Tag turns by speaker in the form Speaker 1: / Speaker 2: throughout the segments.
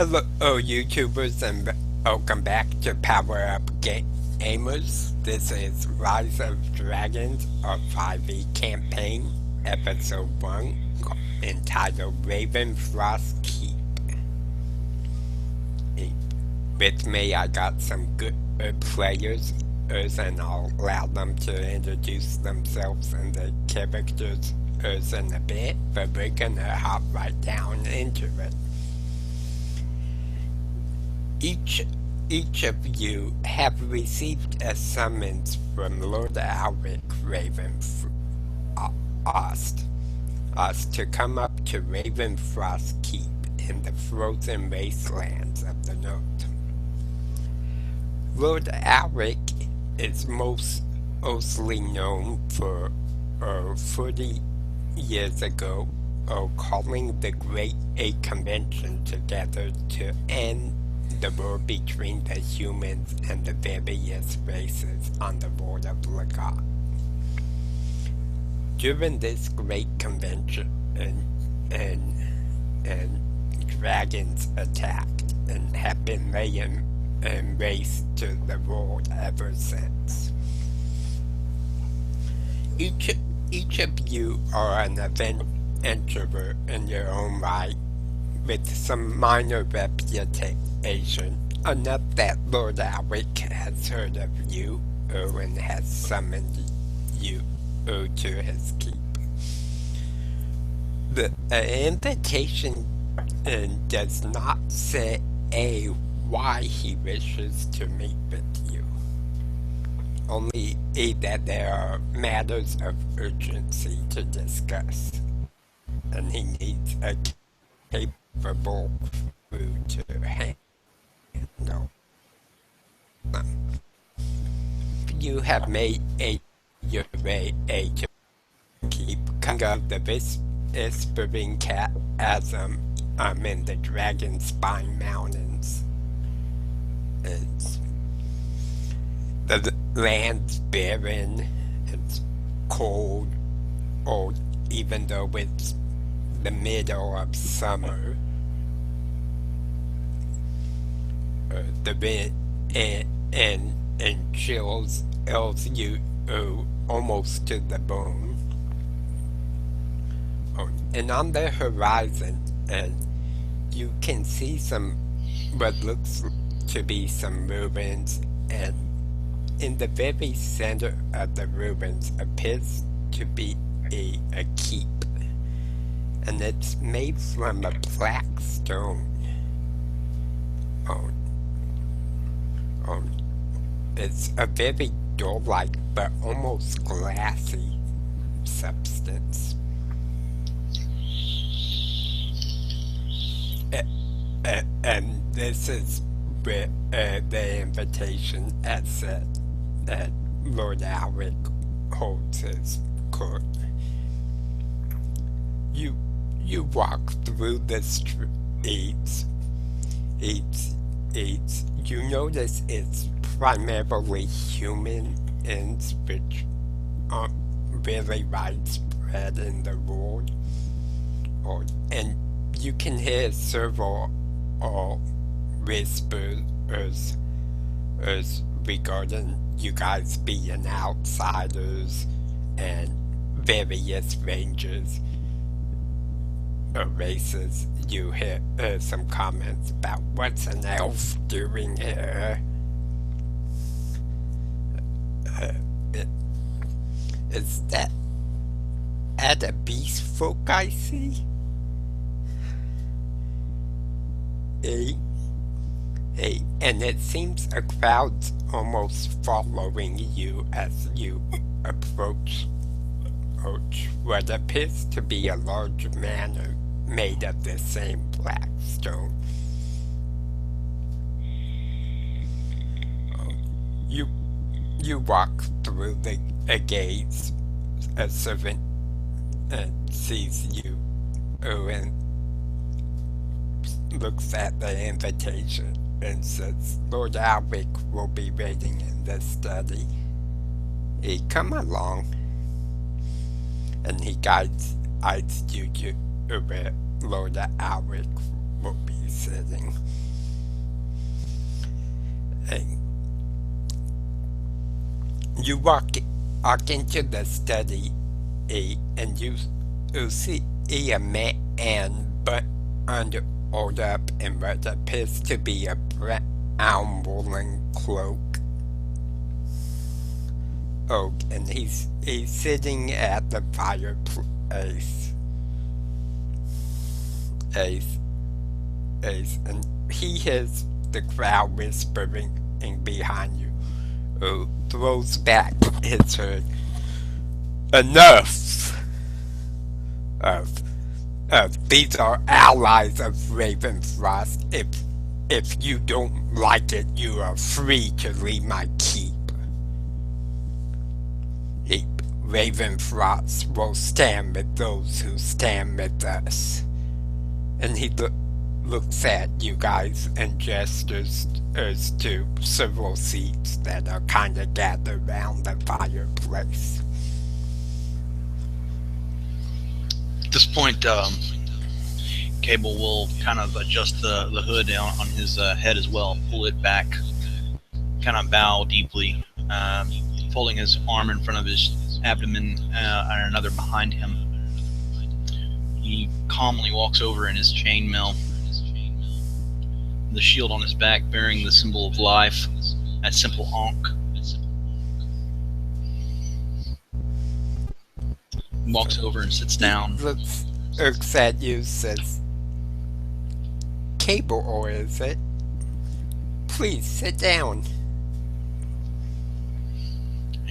Speaker 1: Hello, YouTubers, and welcome back to Power Up Gamers. This is Rise of Dragons, our 5e campaign, Episode 1, entitled Ravenfrost Keep. With me, I got some good players, and I'll allow them to introduce themselves and their characters in a bit, but we're gonna hop right down into it. Each of you have received a summons from Lord Alric Ravenfrost to come up to Ravenfrost Keep in the frozen wastelands of the north. Lord Alric is mostly known for 40 years ago calling the Great Eight Convention together to end the war between the humans and the various races on the world of Lagat. During this great convention, and dragons attacked and have been laying waste to the world ever since. Each of you are an adventurer in your own right, with some minor reputation, enough that Lord Alric has heard of you and has summoned you to his keep. The invitation does not say why he wishes to meet with you, only that there are matters of urgency to discuss, and he needs a capable crew to handle them. You have made your way to keep coming of the Whispering Chasm in the Dragon Spine Mountains. The land's barren, it's cold, or even though it's the middle of summer, the wind and chills you almost to the bone. And on the horizon, you can see what looks to be some ruins, and in the very center of the ruins appears to be a keep. And it's made from a black stone. It's a very dough-like but almost glassy substance. And this is where the invitation as said that Lord Alric holds his court. You walk through the streets. You notice it's primarily human ends, which aren't really widespread in the world. And you can hear several whispers regarding you guys being outsiders and various ranges or races. You hear some comments about what's an elf doing here. Is that a beast folk I see? And it seems a crowd's almost following you as you approach what appears to be a large manor made of the same black stone. You walk through the gates. A servant sees you and looks at the invitation and says, Lord Alric will be waiting in the study. Come along. And he guides you to where Lord Alric will be sitting. And you walk into the study, and you see a man but under rolled up in what appears to be a brown woolen cloak. Oh, and he's sitting at the fireplace. Ace, and he hears the crowd whispering in behind you. Who throws back his head. Enough! Of, these are allies of Ravenfrost. If you don't like it, you are free to leave my keep. Ravenfrost will stand with those who stand with us. And he looks at you guys and gestures to several seats that are kind of gathered around the fireplace.
Speaker 2: At this point, Cable will kind of adjust the hood on his head as well, pull it back, kind of bow deeply, folding his arm in front of his abdomen and another behind him. He calmly walks over in his chainmail, the shield on his back bearing the symbol of life, that simple Ankh. Walks over and sits down.
Speaker 1: Looks at you, says, Cable, or is it? Please sit down.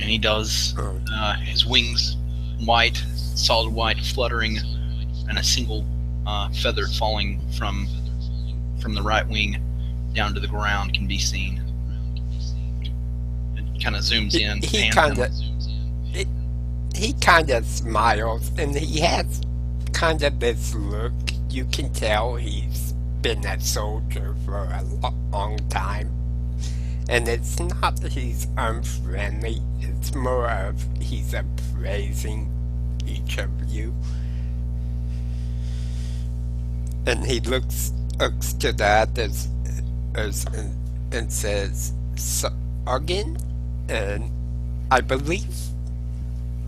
Speaker 2: And he does. His wings, white, solid white, fluttering, and a single feather falling from the right wing down to the ground can be seen. It kind of zooms in.
Speaker 1: He kind of smiles, and he has kind of this look. You can tell he's been a soldier for a long time. And it's not that he's unfriendly, it's more of he's appraising each of you. And he looks to the others and says, Sargon, and I believe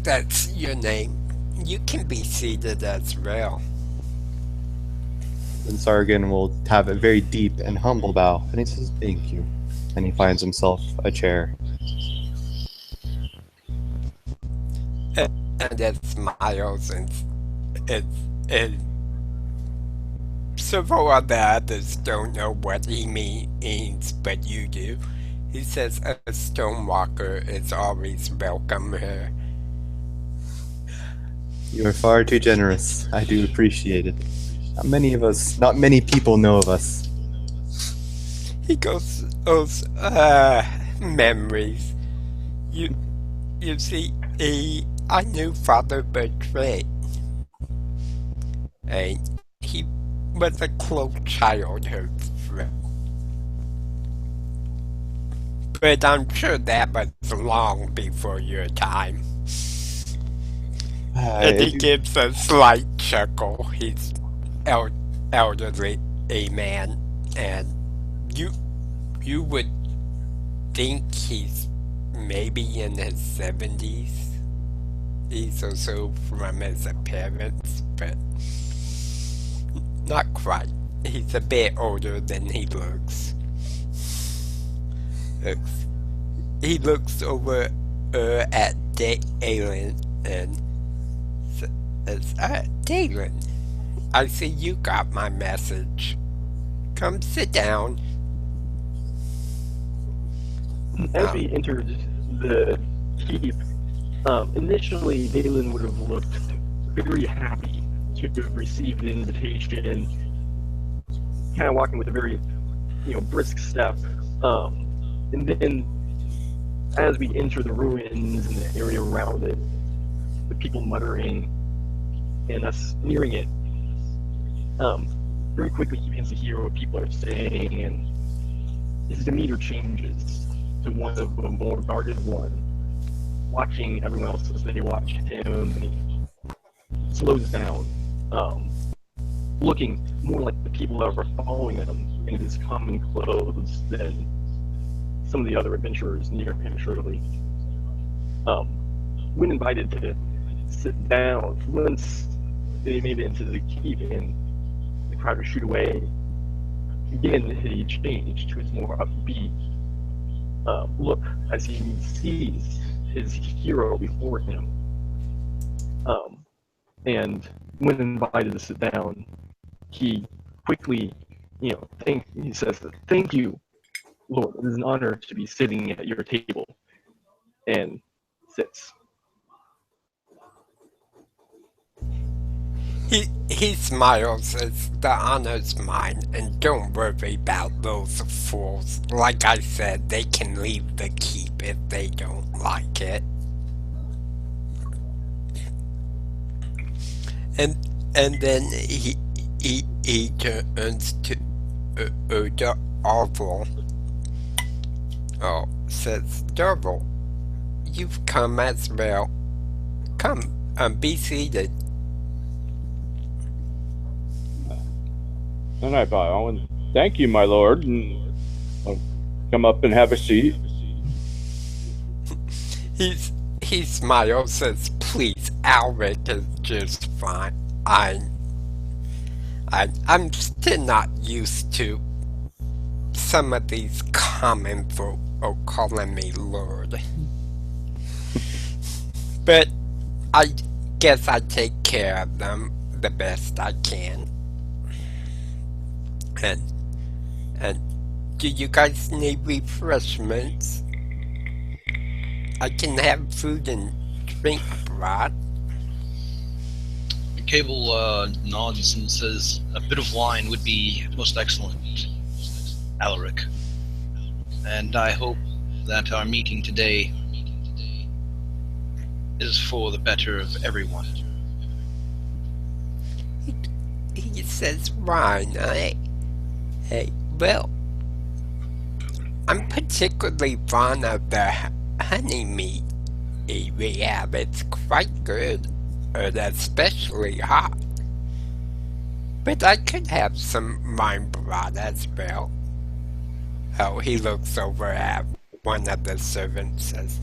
Speaker 1: that's your name. You can be seated as well.
Speaker 3: And Sargon will have a very deep and humble bow, and he says, thank you. And he finds himself a chair.
Speaker 1: And it smiles, and several of the others don't know what he means, but you do. He says a stonewalker is always welcome here.
Speaker 3: You are far too generous. I do appreciate it. Not many people know of us.
Speaker 1: He goes, memories. You see, I knew Father Bertrand. And he was a close childhood friend. But I'm sure that was long before your time. And he gives a slight chuckle. He's elderly, a man, and you would think he's maybe in his 70s. He's also from his appearance, but not quite. He's a bit older than he looks. He looks over at Dalen and says, Dalen, I see you got my message. Come sit down.
Speaker 4: As we entered the keep, initially Dalen would have looked very happy to have received an invitation, kind of walking with a very, brisk step. And then, as we enter the ruins and the area around it, the people muttering, and us nearing it, very quickly he begins to hear what people are saying, and his demeanor changes to one of a more guarded one, watching everyone else as they watch him, and he slows down. looking more like the people that were following him in his common clothes than some of the other adventurers near him, surely. When invited to sit down, once they made it into the keep and the crowd would shoot away, again he changed to his more upbeat look as he sees his hero before him. And when invited to sit down, he quickly, he says, "Thank you, Lord. It is an honor to be sitting at your table," and sits.
Speaker 1: He smiles as the honor's mine, and don't worry about those fools. Like I said, they can leave the keep if they don't like it. And then he turns to the Orville. Oh, says Derville, you've come as well. Come, be seated.
Speaker 5: And I bow and thank you, my lord, and I'll come up and have a seat.
Speaker 1: He smiles, says, please, Alric is just fine. I'm still not used to some of these common folk calling me Lord. But I guess I take care of them the best I can. And do you guys need refreshments? I can have food and drink brought.
Speaker 2: Cable nods and says, a bit of wine would be most excellent, Alaric. And I hope that our meeting today is for the better of everyone.
Speaker 1: He says wine, eh? Hey, well, I'm particularly fond of the honey meat we have. It's quite good, and especially hot. But I could have some wine broth as well. Oh, he looks over at one of the servants and says,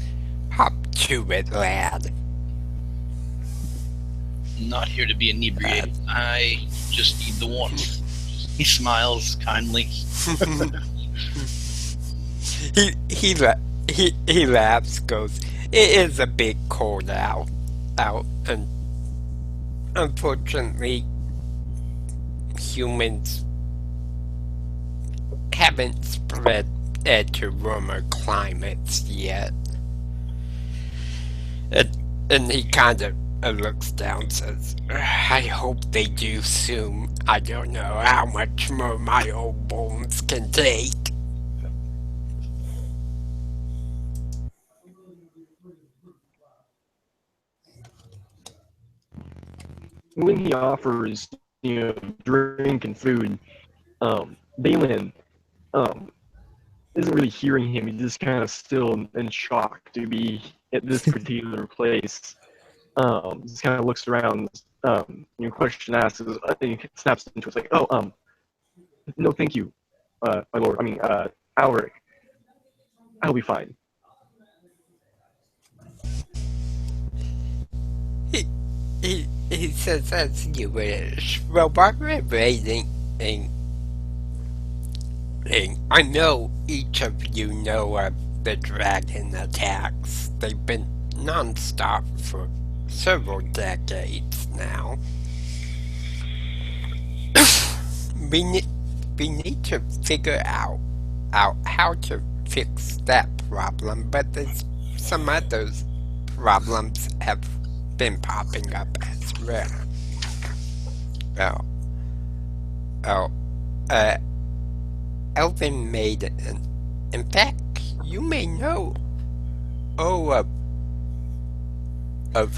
Speaker 1: hop to it, lad.
Speaker 2: Not here to be inebriated. I just need the warmth. He smiles kindly.
Speaker 1: he laughs, goes, it is a bit cold out, and unfortunately, humans haven't spread to warmer climates yet. And he kind of looks down and says, I hope they do soon. I don't know how much more my old bones can take.
Speaker 4: When he offers, drink and food, Balin isn't really hearing him. He's just kind of still in shock to be at this particular place. Just kind of looks around. Your question asks, I think snaps into it. It's like, oh, no, thank you, my lord. I mean, Alaric. I'll be fine.
Speaker 1: He says, as you wish. Well, while we're waiting, I know each of you know of the dragon attacks. They've been non-stop for several decades now. we need to figure out how to fix that problem, but there's some other problems have been popping up as well. Elven Maiden. In fact, you may know of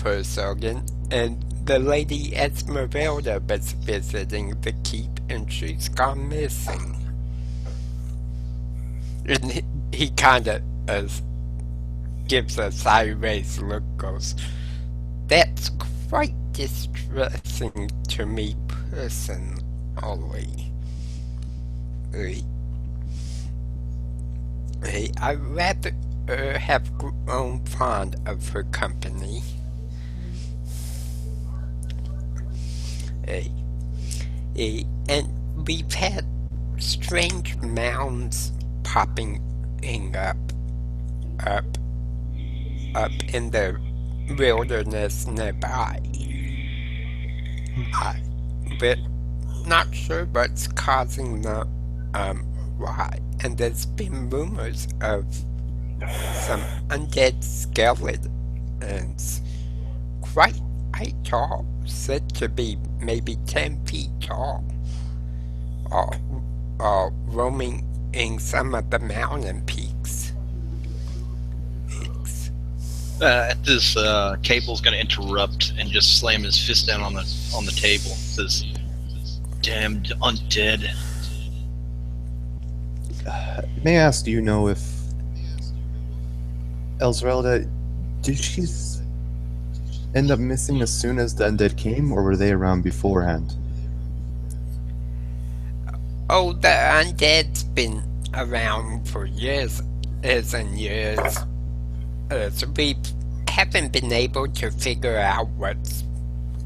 Speaker 1: her, Sorgan, and the Lady Esmeralda was visiting the keep and she's gone missing. And he kind of gives a sideways look, goes, that's quite distressing to me personally. Holy. I rather have grown fond of her company. Hey, and we've had strange mounds popping up, up in the wilderness nearby. But not sure what's causing them, why. And there's been rumors of some undead skeletons, quite tall, said to be maybe 10 feet tall, roaming in some of the mountain peaks.
Speaker 2: At this, Cable's going to interrupt and just slam his fist down on the table. Says, "Damned undead."
Speaker 3: May I ask, do you know if Elsrelda, did she end up missing as soon as the undead came, or were they around beforehand?
Speaker 1: Oh, the undead's been around for years and years. So we haven't been able to figure out what's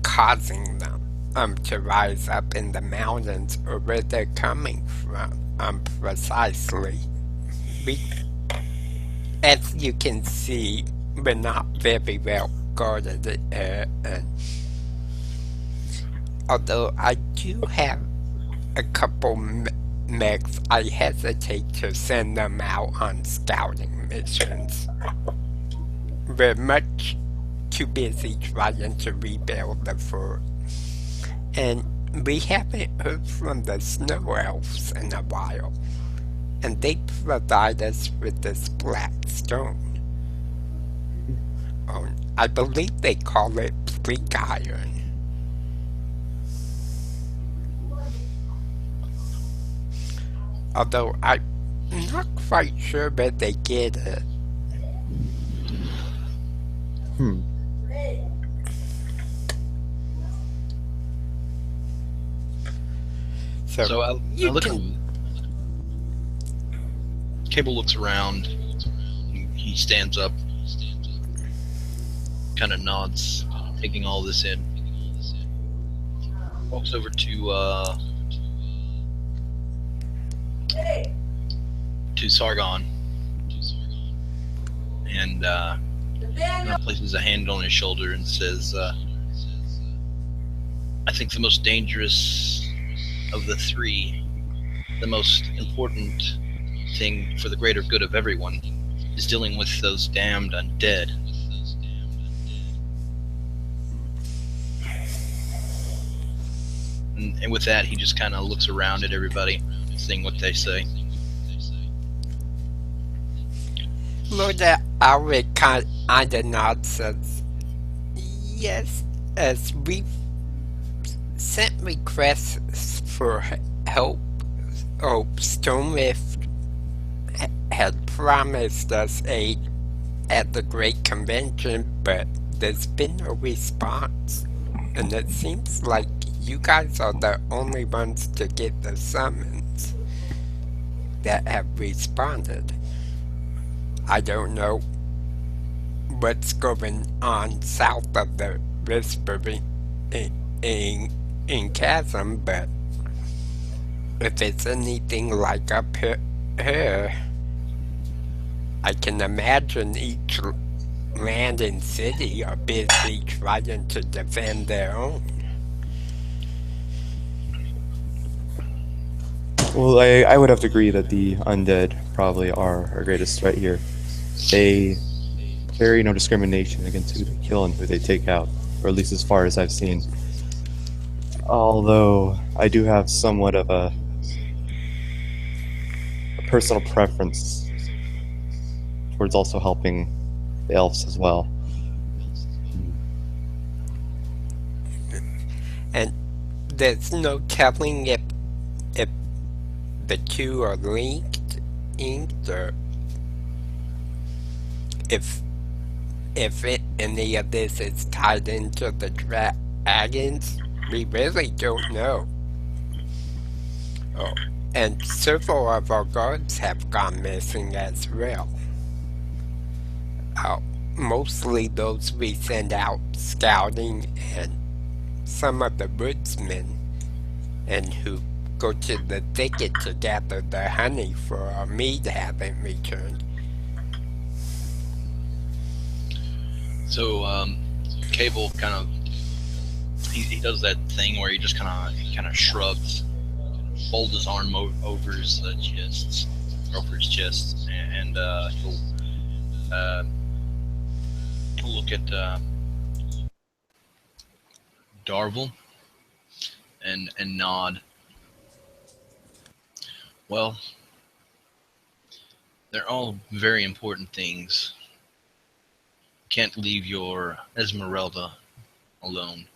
Speaker 1: causing them to rise up in the mountains or where they're coming from precisely. As you can see, we're not very well guarded, and although I do have a couple mechs, I hesitate to send them out on scouting missions. We're much too busy trying to rebuild the fort. And we haven't heard from the snow elves in a while. And they provide us with this black stone. Oh, I believe they call it bleak iron. Although I'm not quite sure where they get it.
Speaker 2: So I look. Cable looks around. He stands up, kind of nods, taking all this in. Walks over to Sargon, and places a hand on his shoulder and says, "I think the most dangerous of the three, the most important thing for the greater good of everyone, is dealing with those damned undead." And with that, he just kind of looks around at everybody, seeing what they say.
Speaker 1: Lord Alric kind of nods, says, "Yes, as we've sent requests for help. Oh, Stonerift had promised us aid at the Great Convention, but there's been no response. And it seems like you guys are the only ones to get the summons that have responded. I don't know what's going on south of the Whispering in Chasm, but if it's anything like up here, I can imagine each land and city are busy trying to defend their own."
Speaker 3: Well, I would have to agree that the undead probably are our greatest threat here. They carry no discrimination against who they kill and who they take out, or at least as far as I've seen. Although I do have somewhat of a personal preference towards also helping the elves as well.
Speaker 1: And there's no telling if the two are linked, or if any of this is tied into the dragons. We really don't know. Oh, and several of our guards have gone missing as well. Uh, Mostly those we send out scouting and some of the woodsmen and who go to the thicket to gather the honey for our mead haven't returned.
Speaker 2: So Cable kind of he does that thing where he just kind of shrugs, folds his arm over his chest, and he'll look at Darvel and nod. Well, they're all very important things. Can't leave your Esmeralda alone.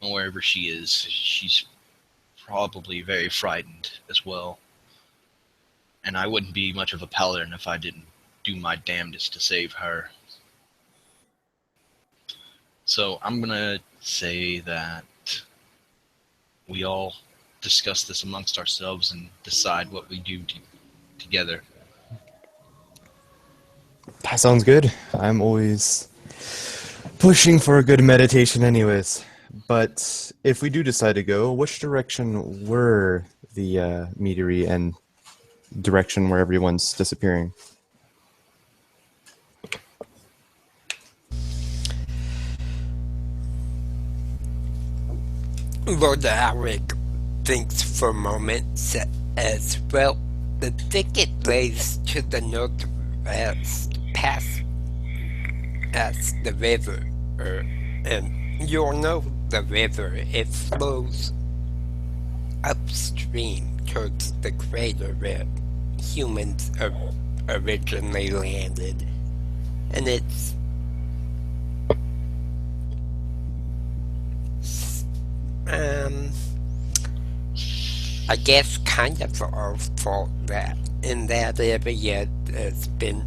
Speaker 2: And wherever she is, she's probably very frightened as well. And I wouldn't be much of a paladin if I didn't do my damnedest to save her. So I'm gonna say that we all discuss this amongst ourselves and decide what we do together.
Speaker 3: That sounds good. I'm always pushing for a good meditation anyways. But if we do decide to go, which direction were the meadery and direction where everyone's disappearing?
Speaker 1: Lord Alric thinks for a moment, says, well, the thicket lays to the northwest, past the river, and you'll know the river. It flows upstream towards the crater where humans originally landed, and it's I guess kind of our fault that in that area there's been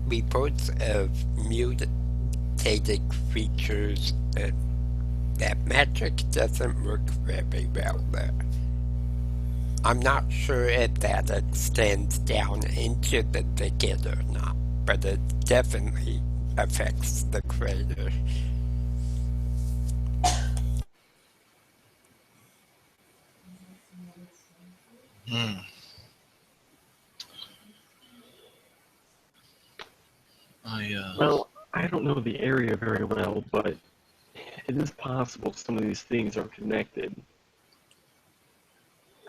Speaker 1: reports of mutated creatures and that magic doesn't work very well there. I'm not sure if that extends down into the thicket or not, but it definitely affects the crater.
Speaker 4: Well, I don't know the area very well, but it is possible some of these things are connected.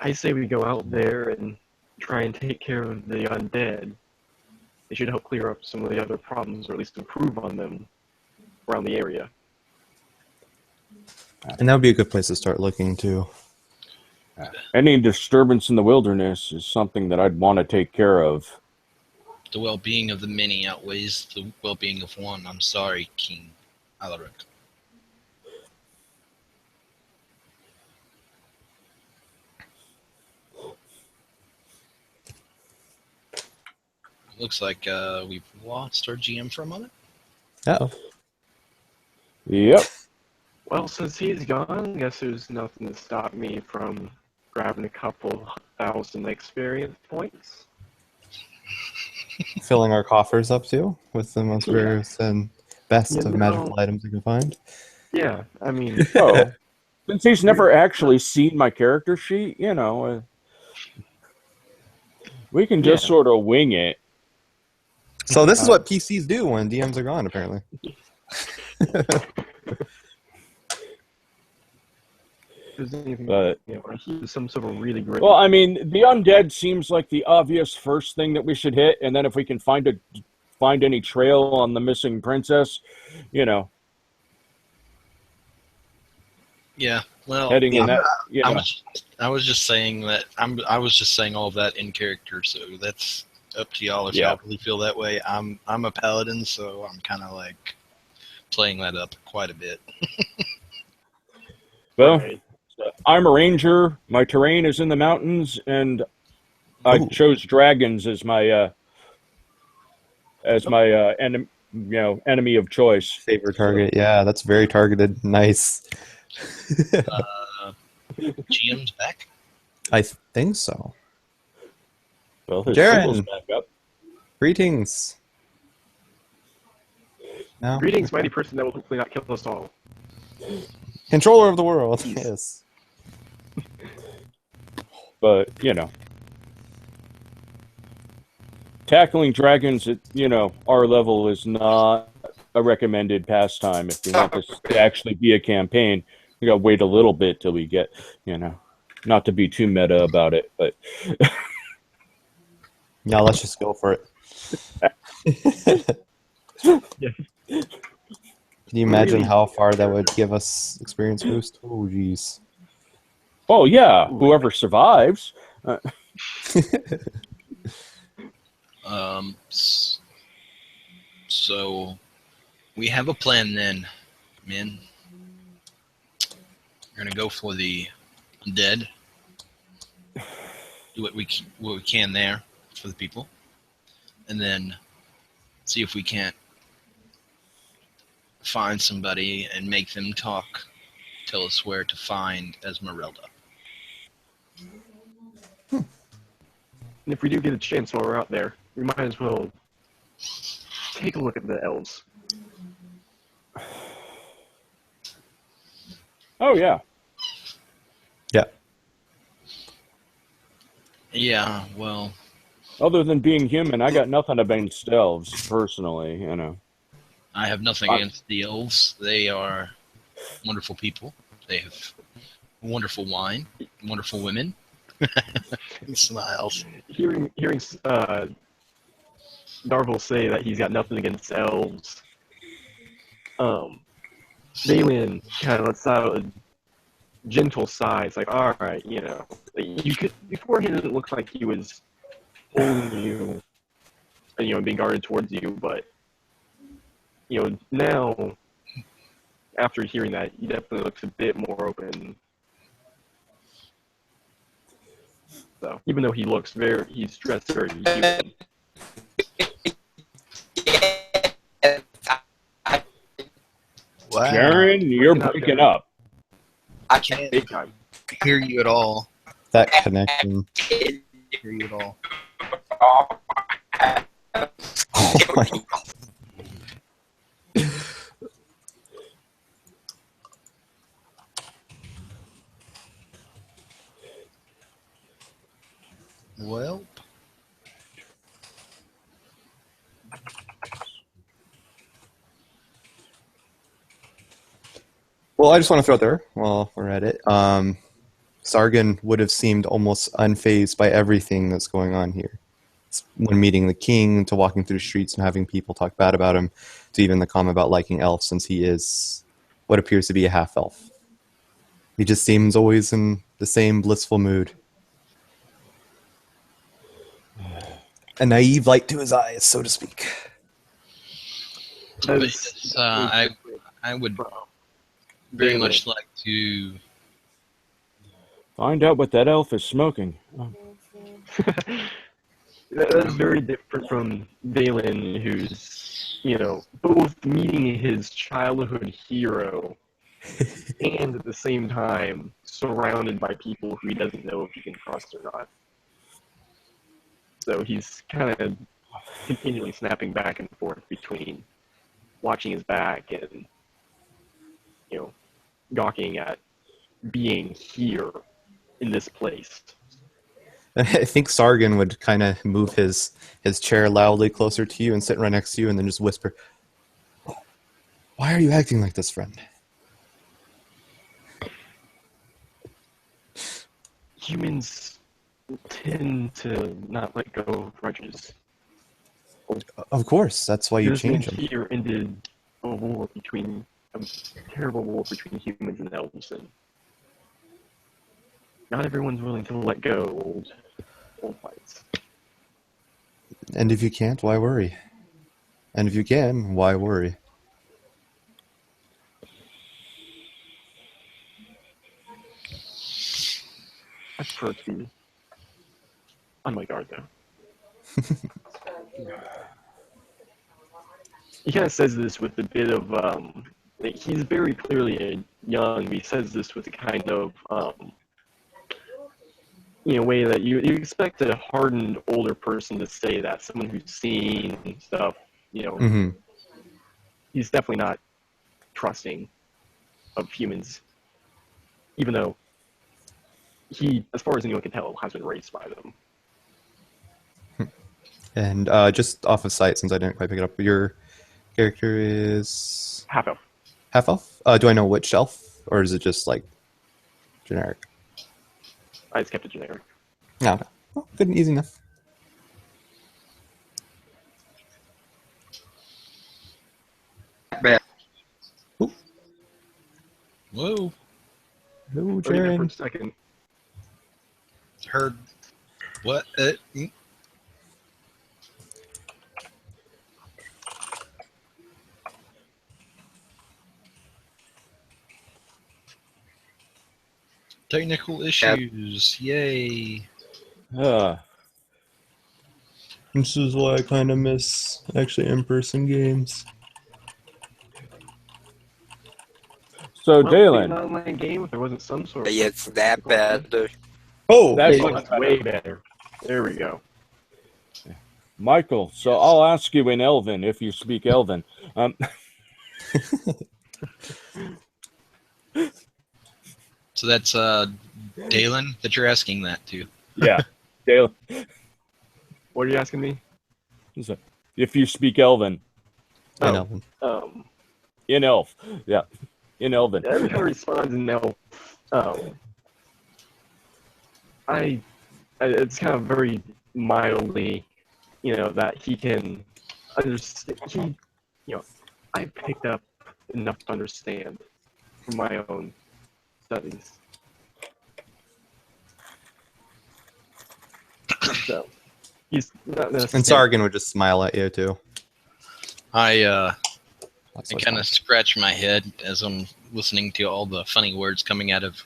Speaker 4: I say we go out there and try and take care of the undead. They should help clear up some of the other problems, or at least improve on them around the area.
Speaker 3: And that would be a good place to start looking too.
Speaker 5: Any disturbance in the wilderness is something that I'd want to take care of.
Speaker 2: The well-being of the many outweighs the well-being of one. I'm sorry, King Alaric. Looks like we've lost our GM for a moment.
Speaker 3: Uh-oh.
Speaker 5: Yep.
Speaker 4: Well, since he's gone, I guess there's nothing to stop me from grabbing a couple thousand experience points.
Speaker 3: Filling our coffers up too with the most rarest and best of magical items we can find.
Speaker 4: Yeah, I mean...
Speaker 5: Oh, since he's never actually seen my character sheet, we can just sort of wing it.
Speaker 3: So this is what PCs do when DMs are gone, apparently.
Speaker 5: But
Speaker 4: some sort of really great...
Speaker 5: Well, I mean, the undead seems like the obvious first thing that we should hit, and then if we can find any trail on the missing princess,
Speaker 2: Yeah, well,
Speaker 5: heading in that.
Speaker 2: I was just saying that I was just saying all of that in character, so that's up to y'all if y'all really feel that way. I'm a paladin, so I'm kind of like playing that up quite a bit.
Speaker 5: Well, I'm a ranger. My terrain is in the mountains, and I chose dragons as my enemy of choice.
Speaker 3: Favorite target. Yeah, that's very targeted. Nice.
Speaker 2: GM's back.
Speaker 3: I think so.
Speaker 5: Well, his
Speaker 3: Jaren!
Speaker 5: symbol's back up.
Speaker 3: Greetings. No?
Speaker 4: Greetings, mighty person that will hopefully not kill us all.
Speaker 3: Controller of the world. Yes.
Speaker 5: But, tackling dragons at, our level is not a recommended pastime. If we want this to actually be a campaign, we gotta wait a little bit till we get, not to be too meta about it, but
Speaker 3: Yeah, let's just go for it.
Speaker 4: Yeah.
Speaker 3: Can you imagine
Speaker 4: Really?
Speaker 3: how far that would give us experience boost? Oh, jeez.
Speaker 5: oh yeah, whoever survives.
Speaker 2: So we have a plan then, men. We're gonna go for the undead. Do what we can there for the people, and then see if we can't find somebody and make them talk. Tell us where to find Esmeralda.
Speaker 4: And if we do get a chance while we're out there, we might as well take a look at the elves.
Speaker 5: Oh yeah.
Speaker 3: Yeah.
Speaker 2: Yeah, well,
Speaker 5: Other than being human, I got nothing against elves, personally,
Speaker 2: I have nothing against the elves. They are wonderful people. They have wonderful wine, wonderful women. He smiles.
Speaker 4: Hearing Darvel say that he's got nothing against elves, Balin kind of lets out a gentle sigh. It's like, all right, you could beforehand it looked like he was holding you, and being guarded towards you, but now after hearing that, he definitely looks a bit more open. So even though he's dressed very human.
Speaker 2: Wow.
Speaker 5: Jaren, you're breaking up.
Speaker 2: I can't
Speaker 4: Big time.
Speaker 2: hear you at all.
Speaker 3: That connection.
Speaker 2: Hear you at all.
Speaker 3: Oh my God.
Speaker 2: Well,
Speaker 3: Well, I just want to throw out there while we're at it. Sargon would have seemed almost unfazed by everything that's going on here. When meeting the king, to walking through the streets and having people talk bad about him, to even the comment about liking elves, since he is what appears to be a half-elf. He just seems always in the same blissful mood. A naive light to his eyes, so to speak.
Speaker 2: I would very much like to.
Speaker 5: Find out what that elf is smoking. Oh.
Speaker 4: That's very different from Balin, who's, both meeting his childhood hero and at the same time surrounded by people who he doesn't know if he can trust or not. So he's kind of continually snapping back and forth between watching his back and, gawking at being here in this place.
Speaker 3: I think Sargon would kind of move his chair loudly closer to you and sit right next to you and then just whisper, "Why are you acting like this, friend?"
Speaker 4: Humans tend to not let go of grudges.
Speaker 3: Of course, that's why you change them.
Speaker 4: Here ended a terrible war between humans and elves, and not everyone's willing to let go of old fights.
Speaker 3: And if you can't, why worry? And if you can, why worry?
Speaker 4: I prefer to be on my guard, though. He kind of says this with a bit of, he's very clearly young. He says this with a kind of, way that you expect a hardened older person to say that. Someone who's seen stuff,
Speaker 3: Mm-hmm.
Speaker 4: he's definitely not trusting of humans, even though he, as far as anyone can tell, has been raised by them.
Speaker 3: And just off of sight, since I didn't quite pick it up, your character is
Speaker 4: Half elf.
Speaker 3: half elf. Do I know which elf, or is it just like generic?
Speaker 4: I just kept it generic.
Speaker 3: No, okay. Well, good and easy enough.
Speaker 2: Whoa.
Speaker 3: Hello,
Speaker 4: For a
Speaker 3: Jaren.
Speaker 4: second.
Speaker 2: Heard what? Technical issues. Yay.
Speaker 3: This is why I kind of miss actually in-person games.
Speaker 5: So,
Speaker 4: Well,
Speaker 5: Dalen,
Speaker 4: an online game if there wasn't some sort of.
Speaker 1: It's that bad.
Speaker 3: Oh,
Speaker 5: That's
Speaker 3: hey,
Speaker 5: what-
Speaker 4: That's way better. There we go.
Speaker 5: Michael, so I'll ask you in Elven if you speak Elven.
Speaker 2: So that's Dalen that you're asking that to.
Speaker 5: Yeah, Dalen,
Speaker 4: What are you asking me?
Speaker 5: so if you speak Elven
Speaker 3: I
Speaker 4: Oh.
Speaker 3: know.
Speaker 5: in Elf, yeah, in Elven.
Speaker 4: Every time he responds in elf, it's kind of very mildly, that he can understand. I picked up enough to understand from my own studies. So he's not necessarily.
Speaker 3: And Sargon would just smile at you too.
Speaker 2: I
Speaker 3: That's
Speaker 2: I
Speaker 3: what's
Speaker 2: kind
Speaker 3: fun.
Speaker 2: of scratch my head as I'm listening to all the funny words coming out of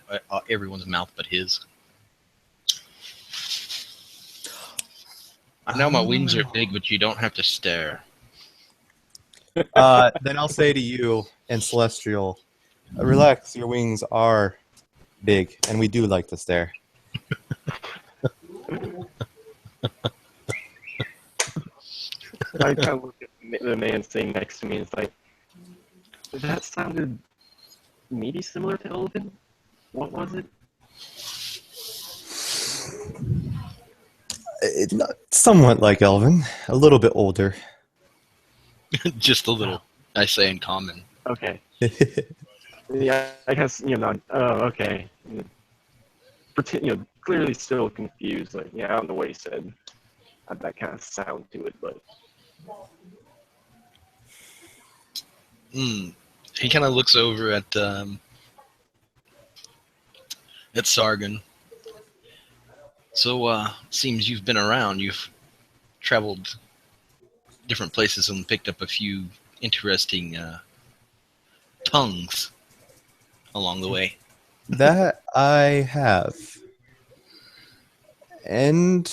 Speaker 2: everyone's mouth but his. I know my wings are big, but you don't have to stare.
Speaker 3: Then I'll say to you and Celestial, relax, your wings are big, and we do like to stare.
Speaker 4: I kind of look at the man sitting next to me and it's like, that sounded maybe similar to Elven? What was it?
Speaker 3: It's somewhat like Elvin, a little bit older.
Speaker 2: Just a little, I say in common.
Speaker 4: Okay. Yeah, I guess, not, oh, okay. Pretend, clearly still confused. Like, yeah, I don't know what he said. Had that kind of sound to it, but.
Speaker 2: He kind of looks over at Sargon. So, seems you've been around. You've traveled different places and picked up a few interesting tongues along the way.
Speaker 3: That I have. And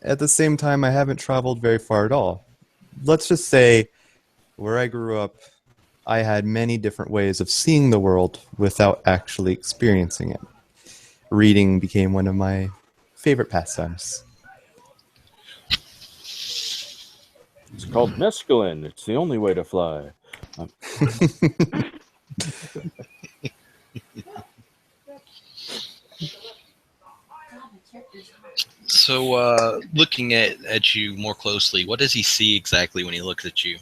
Speaker 3: at the same time, I haven't traveled very far at all. Let's just say, where I grew up, I had many different ways of seeing the world without actually experiencing it. Reading became one of my favorite pastimes.
Speaker 5: It's called mescaline. It's the only way to fly.
Speaker 2: So, looking at you more closely, what does he see exactly when he looks at you?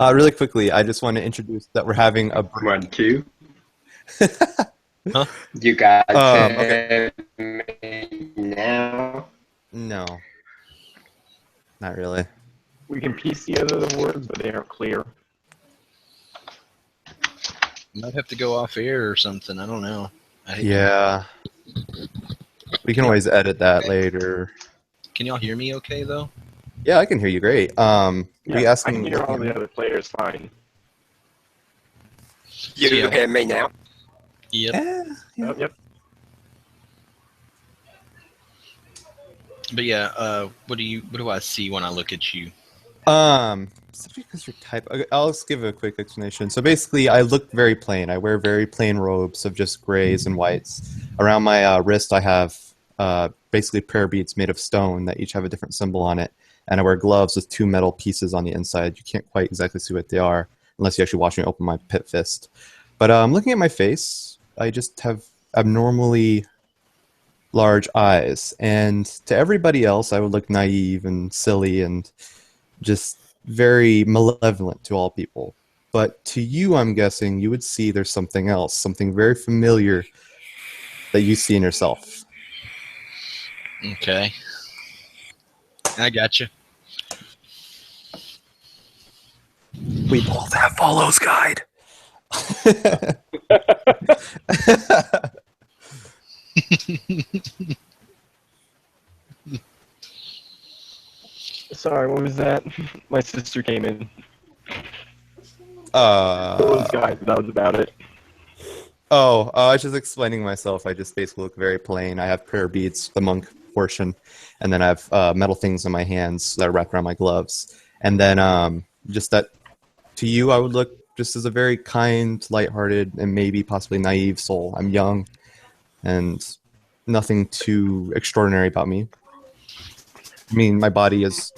Speaker 3: Really quickly, I just want to introduce that we're having a
Speaker 1: 1, 2.
Speaker 2: Huh?
Speaker 1: You guys
Speaker 3: okay.
Speaker 1: hear me now?
Speaker 3: No. Not really.
Speaker 4: We can piece together the words, but they aren't clear.
Speaker 2: Might have to go off air or something. I don't know.
Speaker 3: Yeah. We can always edit that later.
Speaker 2: Can y'all hear me okay, though?
Speaker 3: Yeah, I can hear you great.
Speaker 4: Yeah,
Speaker 3: we
Speaker 4: I
Speaker 3: asking
Speaker 4: can hear all the other players fine.
Speaker 1: You
Speaker 2: Yeah.
Speaker 1: hear me now?
Speaker 2: Yep.
Speaker 3: Yeah.
Speaker 4: Yep.
Speaker 2: But yeah, what do I see when I look at you?
Speaker 3: So because you're type, I'll just give a quick explanation. So basically, I look very plain. I wear very plain robes of just grays and whites. Around my wrist, I have basically prayer beads made of stone that each have a different symbol on it. And I wear gloves with 2 metal pieces on the inside. You can't quite exactly see what they are unless you actually watch me open my pit fist. But looking at my face, I just have abnormally large eyes. And to everybody else, I would look naive and silly and just very malevolent to all people. But to you, I'm guessing, you would see there's something else, something very familiar that you see in yourself.
Speaker 2: Okay. I got you.
Speaker 3: We both have Follows Guide.
Speaker 4: Sorry, what was that? My sister came in. Those guys, that was about it.
Speaker 3: I was just explaining myself. I just basically look very plain. I have prayer beads, the monk portion, and then I have metal things in my hands that are wrapped around my gloves. And then just that, to you, I would look just as a very kind, lighthearted, and maybe possibly naive soul. I'm young, and nothing too extraordinary about me. I mean, my body is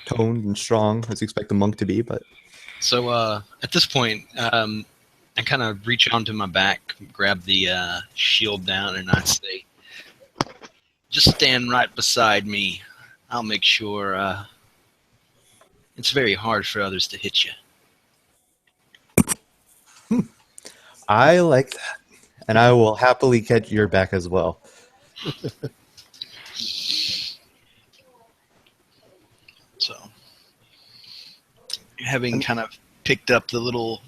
Speaker 3: toned and strong, as you expect a monk to be, but...
Speaker 2: So at this point, I kind of reach onto my back, grab the shield down, and I say, just stand right beside me. I'll make sure it's very hard for others to hit you.
Speaker 3: I like that, and I will happily get your back as well.
Speaker 2: So, having kind of picked up the little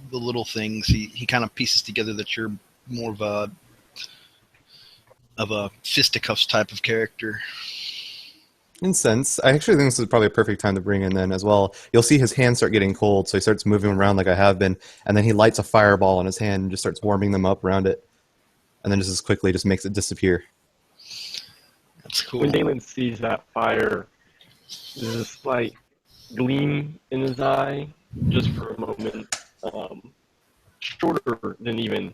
Speaker 2: things, he kind of pieces together that you're more of a fisticuffs type of character.
Speaker 3: In sense, I actually think this is probably a perfect time to bring in then as well. You'll see his hands start getting cold, so he starts moving around like I have been, and then he lights a fireball in his hand and just starts warming them up around it, and then just as quickly just makes it disappear.
Speaker 2: That's cool.
Speaker 4: When Dalen sees that fire, there's a slight gleam in his eye, just for a moment, shorter than even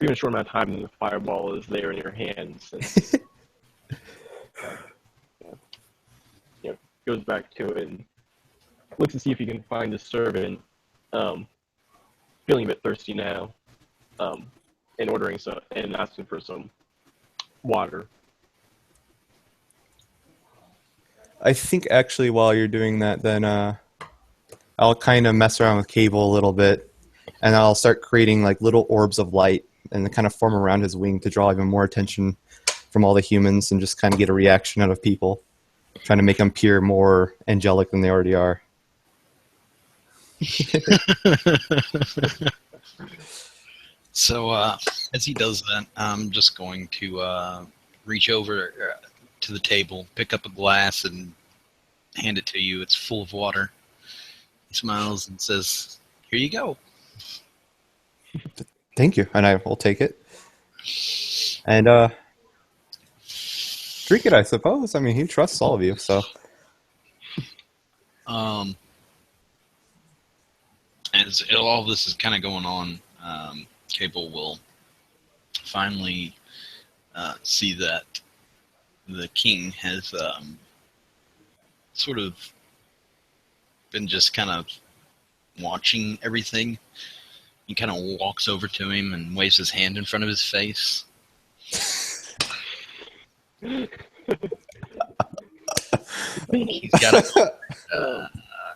Speaker 4: a short amount of time than the fireball is there in your hands. And, goes back to it and looks to see if he can find a servant, feeling a bit thirsty now, and ordering some and asking for some water.
Speaker 3: I think actually while you're doing that, then I'll kind of mess around with Cable a little bit, and I'll start creating like little orbs of light and kind of form around his wing to draw even more attention from all the humans and just kind of get a reaction out of people, trying to make them appear more angelic than they already are.
Speaker 2: So as he does that, I'm just going to reach over to the table, pick up a glass, and hand it to you. It's full of water. He smiles and says, "Here you go."
Speaker 3: Thank you, and I will take it. And drink it, I suppose. I mean, he trusts all of you, so.
Speaker 2: As all this is kind of going on, Cable will finally see that the king has sort of been just kind of watching everything. He kind of walks over to him and waves his hand in front of his face. I think he's got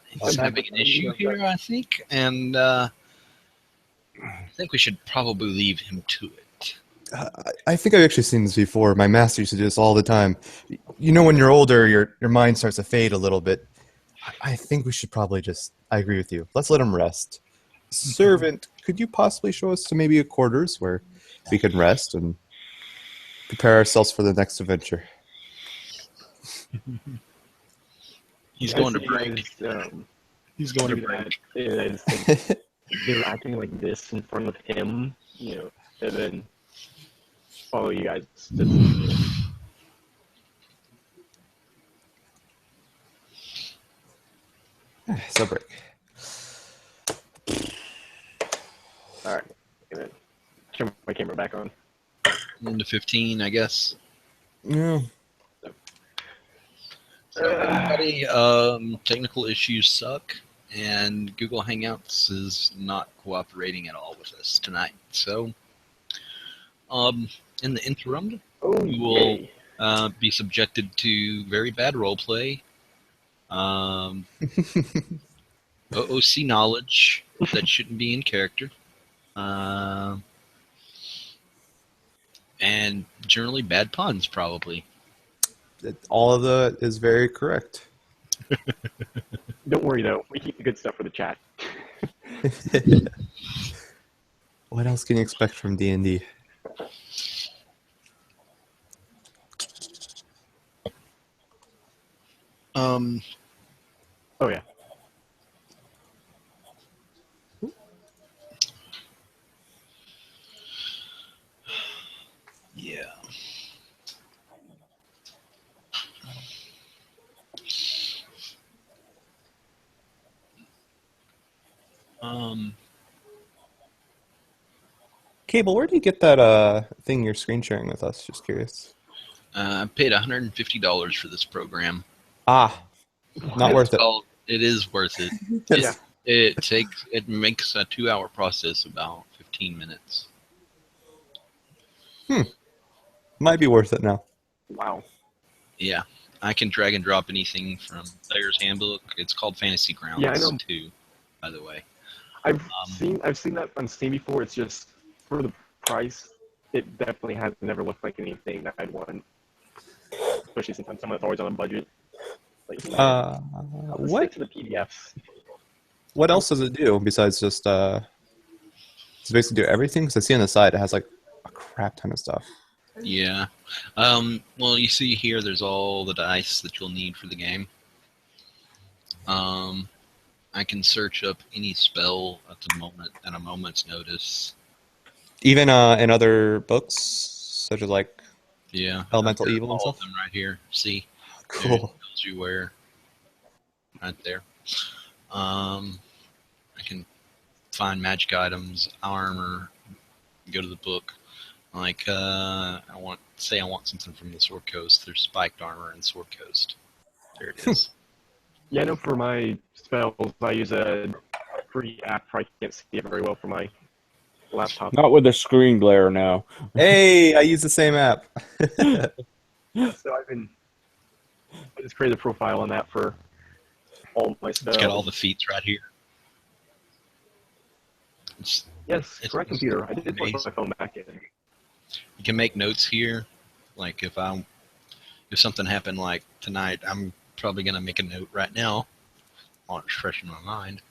Speaker 2: he's having an issue here, I think, and I think we should probably leave him to it.
Speaker 3: I think I've actually seen this before. My master used to do this all the time. You know, when you're older, your mind starts to fade a little bit. I think we should probably just... I agree with you. Let's let him rest. Servant, could you possibly show us to maybe a quarters where we can rest and prepare ourselves for the next adventure?
Speaker 2: He's going to break. He's going to break.
Speaker 4: They're acting like this in front of him, and then follow you guys.
Speaker 3: So break.
Speaker 4: All right, and then turn my camera back on.
Speaker 2: 1 to 15, I guess.
Speaker 3: Yeah.
Speaker 2: So everybody, technical issues suck, and Google Hangouts is not cooperating at all with us tonight. So, in the interim,
Speaker 4: Oh,
Speaker 2: we will
Speaker 4: yay.
Speaker 2: be subjected to very bad roleplay, OOC knowledge that shouldn't be in character, and generally bad puns, probably.
Speaker 3: All of that is very correct.
Speaker 4: Don't worry, though. We keep the good stuff for the chat.
Speaker 3: What else can you expect from D&D?
Speaker 2: Um,
Speaker 4: Oh, yeah.
Speaker 2: yeah.
Speaker 3: Cable, where do you get that thing you're screen sharing with us? Just curious.
Speaker 2: I paid $150 for this program.
Speaker 3: Ah, not worth it.
Speaker 2: It is worth it.
Speaker 4: Yeah.
Speaker 2: It makes a 2-hour process about 15 minutes.
Speaker 3: Might be worth it now.
Speaker 4: Wow.
Speaker 2: Yeah, I can drag and drop anything from Player's Handbook. It's called Fantasy Grounds
Speaker 4: Yeah, I know.
Speaker 2: too, by the way.
Speaker 4: I've seen that on Steam before. It's just for the price, it definitely has never looked like anything that I'd want. Especially since I'm someone that's always on a budget. Like, I'll just stick
Speaker 3: What
Speaker 4: to the PDFs.
Speaker 3: what else does it do besides just does it basically do everything? Because I see on the side it has like a crap ton of stuff.
Speaker 2: Yeah. Well, you see here, there's all the dice that you'll need for the game. I can search up any spell at a moment's notice.
Speaker 3: Even in other books, such as like
Speaker 2: Yeah.
Speaker 3: Elemental
Speaker 2: I've got
Speaker 3: Evil and
Speaker 2: all
Speaker 3: stuff.
Speaker 2: of them right here. See? There, it
Speaker 3: Cool.
Speaker 2: tells you where. Right there. I can find magic items, armor, go to the book. Like, I want something from the Sword Coast. There's spiked armor in Sword Coast. There it is.
Speaker 4: Yeah, I know for my spells, I use a free app. I can't see it very well for my laptop.
Speaker 5: Not with the screen glare now.
Speaker 3: Hey, I use the same app.
Speaker 4: So I just created a profile on that for all my spells.
Speaker 2: It's got all the feats right here.
Speaker 4: Yes,
Speaker 2: it's
Speaker 4: correct, computer. I did put
Speaker 2: amazing.
Speaker 4: my phone back in.
Speaker 2: You can make notes here. Like if something happened like tonight, I'm probably gonna make a note right now while it's fresh in my mind.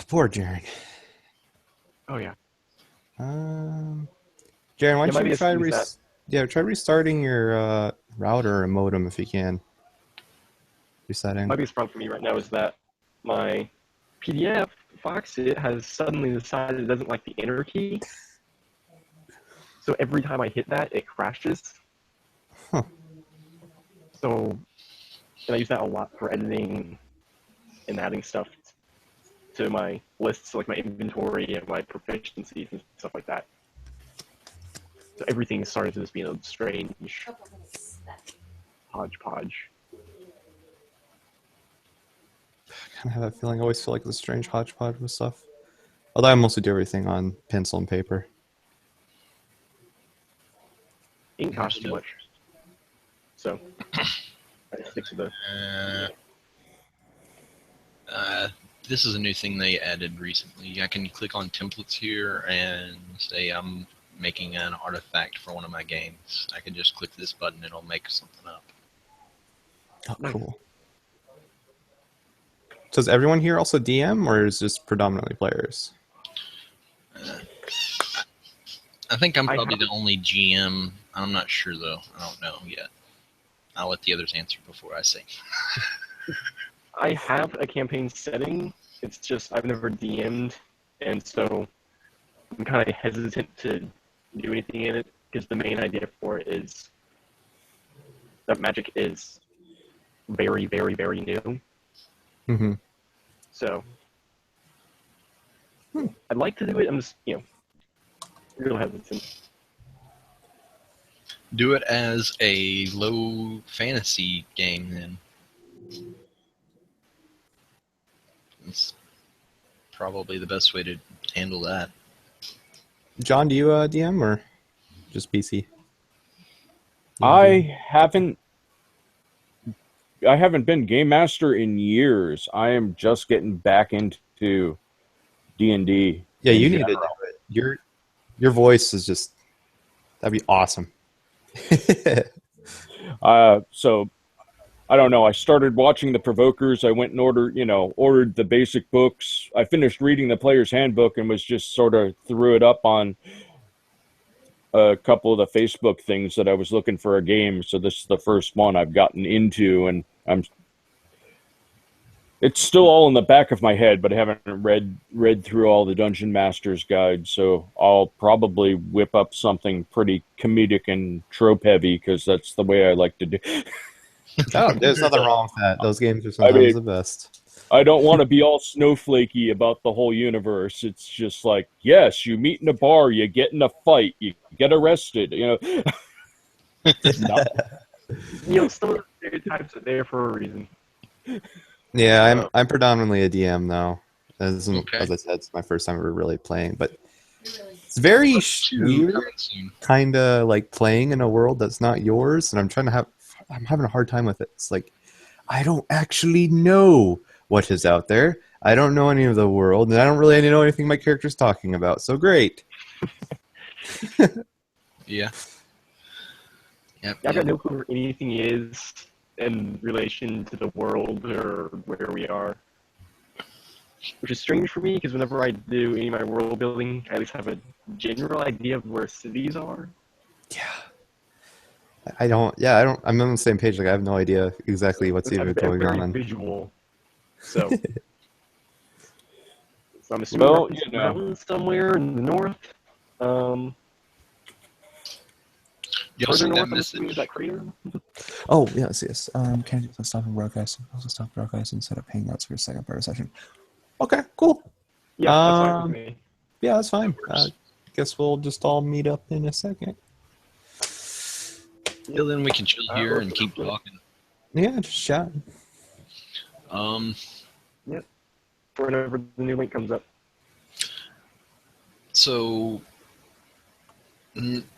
Speaker 3: Poor Jaren.
Speaker 4: Oh yeah.
Speaker 3: Jaren, why
Speaker 4: Yeah,
Speaker 3: don't
Speaker 4: might
Speaker 3: you
Speaker 4: be
Speaker 3: try
Speaker 4: that.
Speaker 3: try restarting your router or modem if you can. Resetting.
Speaker 4: My biggest problem for me right now is that my PDF Foxit has suddenly decided it doesn't like the enter key. So every time I hit that, it crashes.
Speaker 3: Huh.
Speaker 4: So, and I use that a lot for editing and adding stuff to my lists, like my inventory and my proficiencies and stuff like that. So everything is starting to just be a strange hodgepodge.
Speaker 3: I kind of have that feeling. I always feel like it's a strange hodgepodge with stuff. Although I mostly do everything on pencil and paper.
Speaker 4: Ink costs too much. So, I stick to the...
Speaker 2: This is a new thing they added recently. I can click on templates here and say I'm making an artifact for one of my games. I can just click this button and it'll make something up.
Speaker 3: Oh, cool. So is everyone here also DM, or is this predominantly players?
Speaker 2: I think I'm probably the only GM. I'm not sure, though. I don't know yet. I'll let the others answer before I say.
Speaker 4: I have a campaign setting. It's just I've never DM'd, and so I'm kind of hesitant to do anything in it because the main idea for it is that magic is very, very, very new.
Speaker 3: Mm-hmm.
Speaker 4: So I'd like to do it. I'm just, real hesitant.
Speaker 2: Do it as a low fantasy game, then. That's probably the best way to handle that.
Speaker 3: John, do you DM or just PC?
Speaker 5: I haven't been game master in years. I am just getting back into D&D.
Speaker 3: Yeah, you need to do it. Your voice is just, that'd be awesome.
Speaker 5: So I don't know. I started watching the Provokers. I went and ordered the basic books. I finished reading the Player's Handbook and was just sort of threw it up on a couple of the Facebook things that I was looking for a game. So this is the first one I've gotten into, and it's still all in the back of my head, but I haven't read through all the Dungeon Master's guides. So I'll probably whip up something pretty comedic and trope heavy because that's the way I like to do.
Speaker 3: Oh, there's nothing wrong with that. Those games are sometimes the best.
Speaker 5: I don't want to be all snowflakey about the whole universe. It's just like, yes, you meet in a bar, you get in a fight, you get arrested.
Speaker 4: Some of the stereotypes are there for a reason.
Speaker 3: Yeah, I'm predominantly a DM now. As I said, it's my first time ever really playing, but it's very weird, kind of like playing in a world that's not yours, and I'm having a hard time with it. It's like I don't actually know what is out there. I don't know any of the world, and I don't really know anything my character's talking about. So great.
Speaker 2: Yeah. Yep,
Speaker 4: I got no clue where anything is in relation to the world or where we are. Which is strange for me, because whenever I do any of my world building, I at least have a general idea of where cities are.
Speaker 3: Yeah. I'm on the same page. Like, I have no idea exactly what's even going on.
Speaker 4: Visual. So I'm assuming mountains somewhere in the north.
Speaker 2: Y'all see that message?
Speaker 4: That crater?
Speaker 6: Oh, yes. Can you stop and broadcast? Also stop broadcast and set up Hangouts for a second part of session. Okay, cool.
Speaker 4: Yeah, that's fine with me.
Speaker 3: Yeah, that's fine. Guess we'll just all meet up in a second.
Speaker 2: Yeah, then we can chill here and keep talking.
Speaker 3: Yeah, just chat.
Speaker 4: Yep. Whenever the new link comes up.
Speaker 2: So,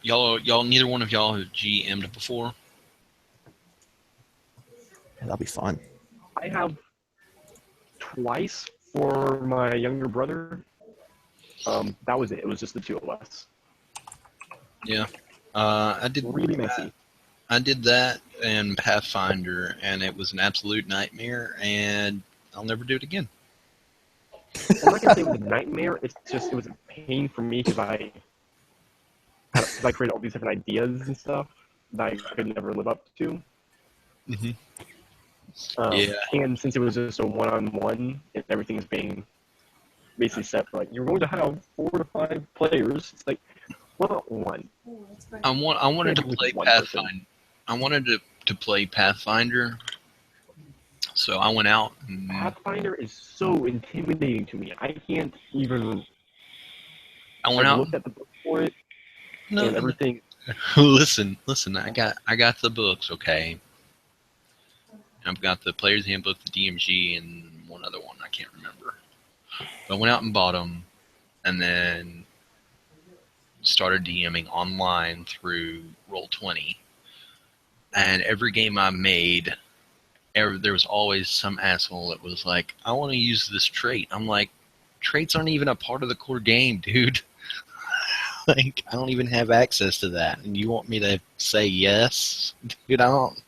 Speaker 2: y'all, neither one of y'all have GM'd before?
Speaker 3: Yeah, that'll be fun.
Speaker 4: I have twice for my younger brother. That was it. It was just the two of us.
Speaker 2: Yeah. I did
Speaker 4: really messy.
Speaker 2: I did that in Pathfinder, and it was an absolute nightmare, and I'll never do it again.
Speaker 4: I'm not gonna say it was a nightmare. It was a pain for me because I created all these different ideas and stuff that I could never live up to.
Speaker 2: Mm-hmm.
Speaker 4: Yeah. And since it was just a one-on-one, and everything is being basically set for, like, you're going to have 4 to 5 players. It's like, what about one?
Speaker 2: I wanted to play Pathfinder. I wanted to play Pathfinder, so I went out.
Speaker 4: Pathfinder is so intimidating to me. I can't even.
Speaker 2: I went out.
Speaker 4: Looked at the book for it.
Speaker 2: No,
Speaker 4: and everything.
Speaker 2: Listen. I got the books. Okay. I've got the Player's Handbook, the DMG, and one other one I can't remember. But I went out and bought them, and then started DMing online through Roll20. And every game I made, there was always some asshole that was like, I want to use this trait. I'm like, traits aren't even a part of the core game, dude. Like, I don't even have access to that. And you want me to say yes? Dude, I don't.